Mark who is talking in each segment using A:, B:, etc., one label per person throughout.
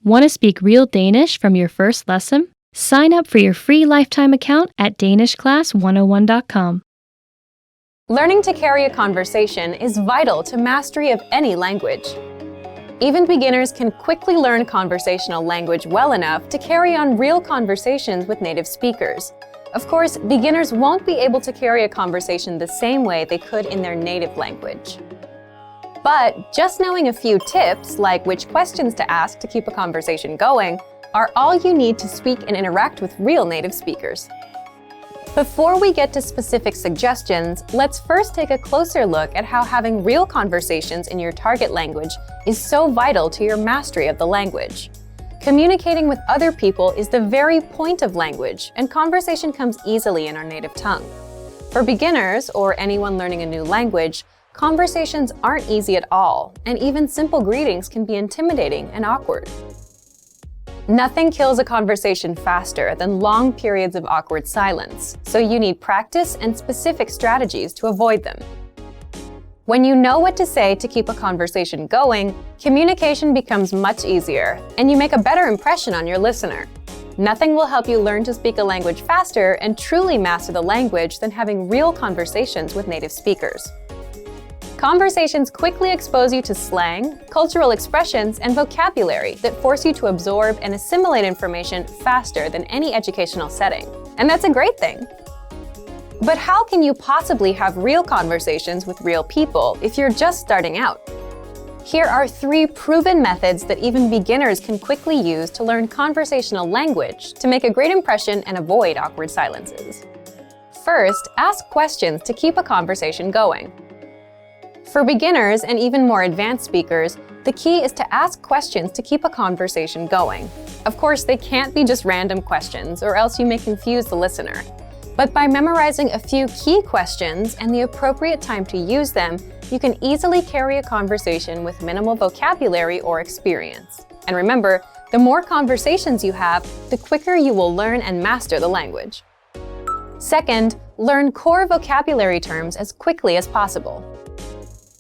A: Want to speak real Danish from your first lesson? Sign up for your free lifetime account at danishclass101.com.
B: Learning to carry a conversation is vital to mastery of any language. Even beginners can quickly learn conversational language well enough to carry on real conversations with native speakers. Of course, beginners won't be able to carry a conversation the same way they could in their native language. But just knowing a few tips, like which questions to ask to keep a conversation going, are all you need to speak and interact with real native speakers. Before we get to specific suggestions, let's first take a closer look at how having real conversations in your target language is so vital to your mastery of the language. Communicating with other people is the very point of language, and conversation comes easily in our native tongue. For beginners, or anyone learning a new language, conversations aren't easy at all, and even simple greetings can be intimidating and awkward. Nothing kills a conversation faster than long periods of awkward silence, so you need practice and specific strategies to avoid them. When you know what to say to keep a conversation going, communication becomes much easier, and you make a better impression on your listener. Nothing will help you learn to speak a language faster and truly master the language than having real conversations with native speakers. Conversations quickly expose you to slang, cultural expressions, and vocabulary that force you to absorb and assimilate information faster than any educational setting. And that's a great thing. But how can you possibly have real conversations with real people if you're just starting out? Here are 3 proven methods that even beginners can quickly use to learn conversational language to make a great impression and avoid awkward silences. First, ask questions to keep a conversation going. For beginners and even more advanced speakers, the key is to ask questions to keep a conversation going. Of course, they can't be just random questions, or else you may confuse the listener. But by memorizing a few key questions and the appropriate time to use them, you can easily carry a conversation with minimal vocabulary or experience. And remember, the more conversations you have, the quicker you will learn and master the language. Second, learn core vocabulary terms as quickly as possible.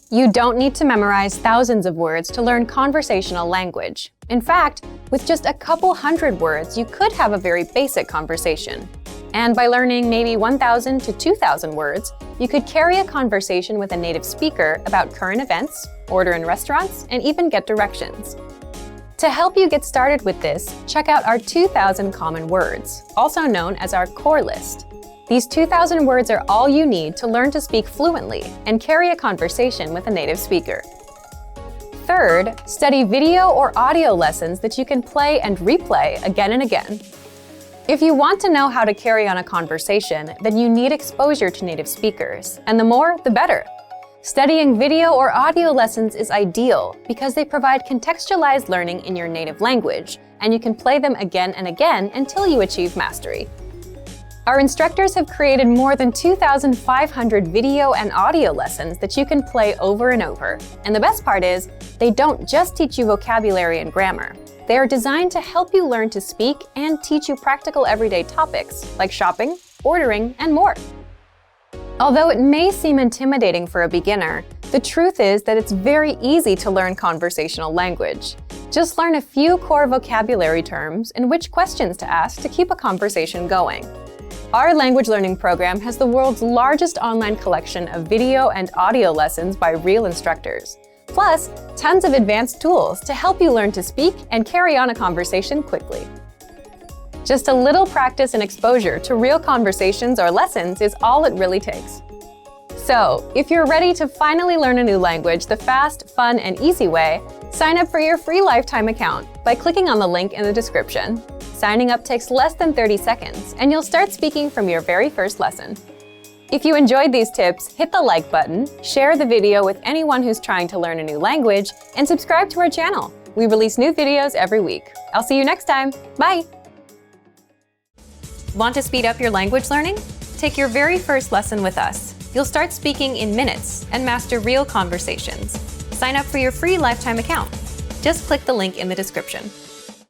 B: You don't need to memorize thousands of words to learn conversational language. In fact, with just a couple hundred words, you could have a very basic conversation. And by learning maybe 1,000 to 2,000 words, you could carry a conversation with a native speaker about current events, order in restaurants, and even get directions. To help you get started with this, check out our 2,000 common words, also known as our core list. These 2,000 words are all you need to learn to speak fluently and carry a conversation with a native speaker. Third, study video or audio lessons that you can play and replay again and again. If you want to know how to carry on a conversation, then you need exposure to native speakers, and the more, the better. Studying video or audio lessons is ideal because they provide contextualized learning in your native language, and you can play them again and again until you achieve mastery. Our instructors have created more than 2,500 video and audio lessons that you can play over and over. And the best part is, they don't just teach you vocabulary and grammar. They are designed to help you learn to speak and teach you practical everyday topics like shopping, ordering, and more. Although it may seem intimidating for a beginner, the truth is that it's very easy to learn conversational language. Just learn a few core vocabulary terms and which questions to ask to keep a conversation going. Our language learning program has the world's largest online collection of video and audio lessons by real instructors, plus tons of advanced tools to help you learn to speak and carry on a conversation quickly. Just a little practice and exposure to real conversations or lessons is all it really takes. So, if you're ready to finally learn a new language the fast, fun, and easy way, sign up for your free lifetime account by clicking on the link in the description. Signing up takes less than 30 seconds, and you'll start speaking from your very first lesson. If you enjoyed these tips, hit the like button, share the video with anyone who's trying to learn a new language, and subscribe to our channel. We release new videos every week. I'll see you next time. Bye! Want to speed up your language learning? Take your very first lesson with us. You'll start speaking in minutes and master real conversations. Sign up for your free lifetime account. Just click the link in the description.